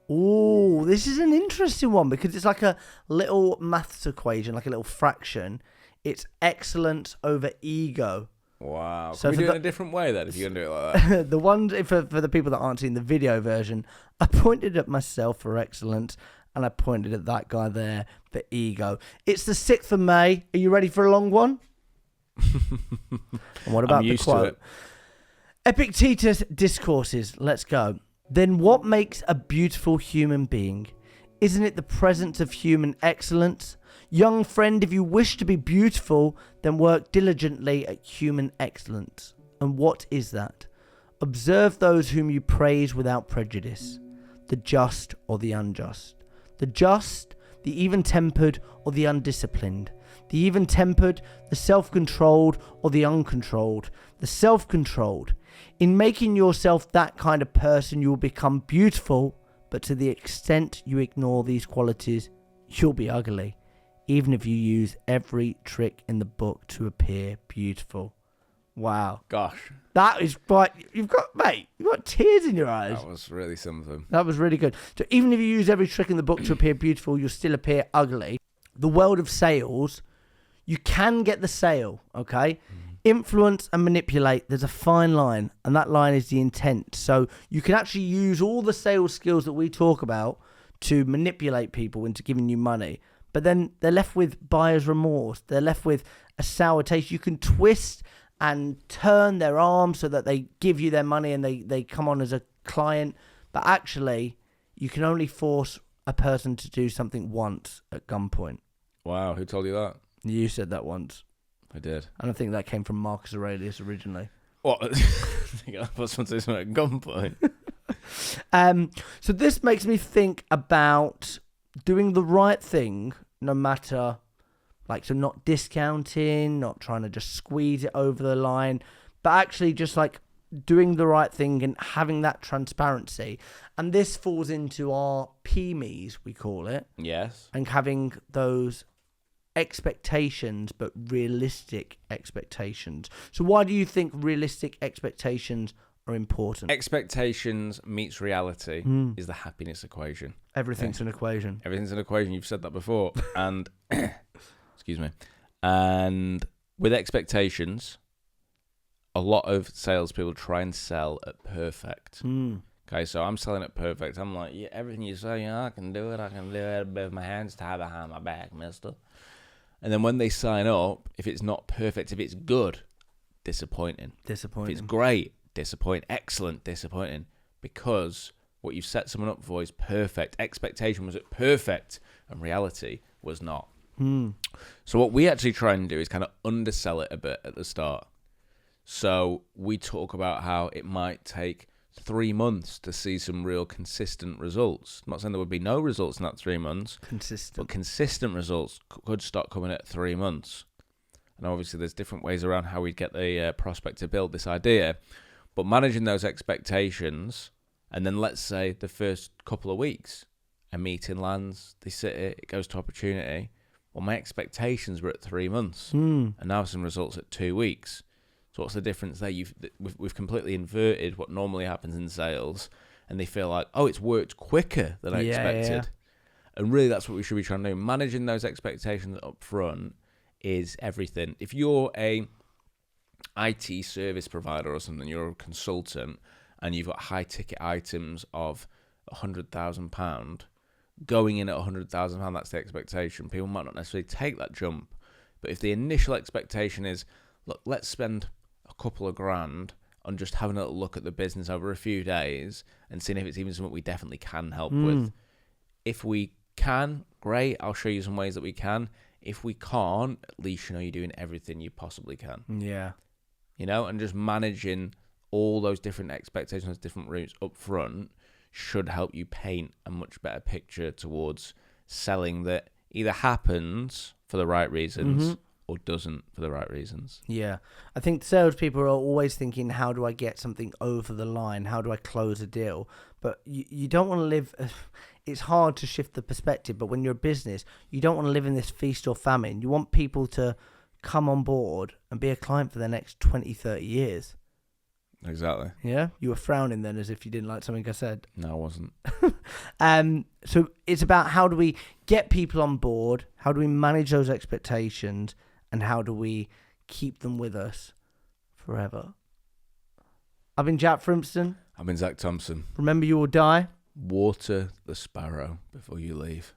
Oh, this is an interesting one because it's like a little maths equation, like a little fraction. It's excellence over ego. Wow. So Can we do it in a different way then if you're going to do it like that? The one for the people that aren't seeing the video version, I pointed at myself for excellence and I pointed at that guy there for ego. It's the 6th of May. Are you ready for a long one? And what about the quote? Epictetus discourses. Let's go. Then what makes a beautiful human being? Isn't it the presence of human excellence? Young friend, if you wish to be beautiful, then work diligently at human excellence. And what is that? Observe those whom you praise without prejudice, the just or the unjust. The just, the even-tempered or the undisciplined. The even-tempered, the self-controlled or the uncontrolled. The self-controlled. In making yourself that kind of person, you will become beautiful, but to the extent you ignore these qualities, you'll be ugly, even if you use every trick in the book to appear beautiful. Wow. Gosh. That is quite... You've got tears in your eyes. That was really something. That was really good. So even if you use every trick in the book to appear beautiful, you'll still appear ugly. The world of sales, you can get the sale, okay? Influence and manipulate, there's a fine line, and that line is the intent. So you can actually use all the sales skills that we talk about to manipulate people into giving you money. But then they're left with buyer's remorse. They're left with a sour taste. You can twist and turn their arm so that they give you their money and they come on as a client. But actually, you can only force a person to do something once at gunpoint. Wow, who told you that? You said that once. I did. And I think that came from Marcus Aurelius originally. What? I put something at gunpoint. So this makes me think about doing the right thing, no matter, like, so not discounting, not trying to just squeeze it over the line, but actually just like doing the right thing and having that transparency. And this falls into our PMEs, we call it. Yes. And having those expectations, but realistic expectations. So why do you think realistic expectations are important? Expectations meets reality is the happiness equation. Everything's an equation. Everything's an equation. You've said that before. And, excuse me. And with expectations, a lot of salespeople try and sell at perfect. Okay, so I'm selling at perfect. I'm like, yeah, everything you say, yeah, I can do it. I can do it with my hands tied behind my back, mister. And then when they sign up, if it's not perfect, if it's good, disappointing. If it's great, disappointing. Excellent, disappointing. Because what you've set someone up for is perfect. Expectation was at perfect, and reality was not. So what we actually try and do is kind of undersell it a bit at the start. So we talk about how it might take 3 months to see some real consistent results. I'm not saying there would be no results in that 3 months. But consistent results could start coming at 3 months. And obviously there's different ways around how we'd get the prospect to build this idea. But managing those expectations, and then let's say the first couple of weeks, a meeting lands, they sit it goes to opportunity. Well, my expectations were at 3 months, and now some results at 2 weeks. So what's the difference there? We've completely inverted what normally happens in sales, and they feel like, oh, it's worked quicker than I expected. Yeah. And really, that's what we should be trying to do. Managing those expectations up front is everything. If you're a IT service provider or something, you're a consultant, and you've got high-ticket items of £100,000, going in at £100,000, that's the expectation. People might not necessarily take that jump. But if the initial expectation is, look, let's spend a couple of grand on just having a little look at the business over a few days and seeing if it's even something we definitely can help with. If we can, great, I'll show you some ways that we can. If we can't, at least you know you're doing everything you possibly can. Yeah. You know, and just managing all those different expectations, different routes up front should help you paint a much better picture towards selling that either happens for the right reasons or doesn't for the right reasons. Yeah. I think salespeople are always thinking, how do I get something over the line? How do I close a deal? But you don't want to live... It's hard to shift the perspective, but when you're a business, you don't want to live in this feast or famine. You want people to come on board and be a client for the next 20, 30 years. Exactly. Yeah, you were frowning then as if you didn't like something I said. No, I wasn't. So it's about how do we get people on board, how do we manage those expectations, and how do we keep them with us forever. I've been Jack Frimston. I've been Zach Thompson. Remember, you will die. Water the sparrow before you leave.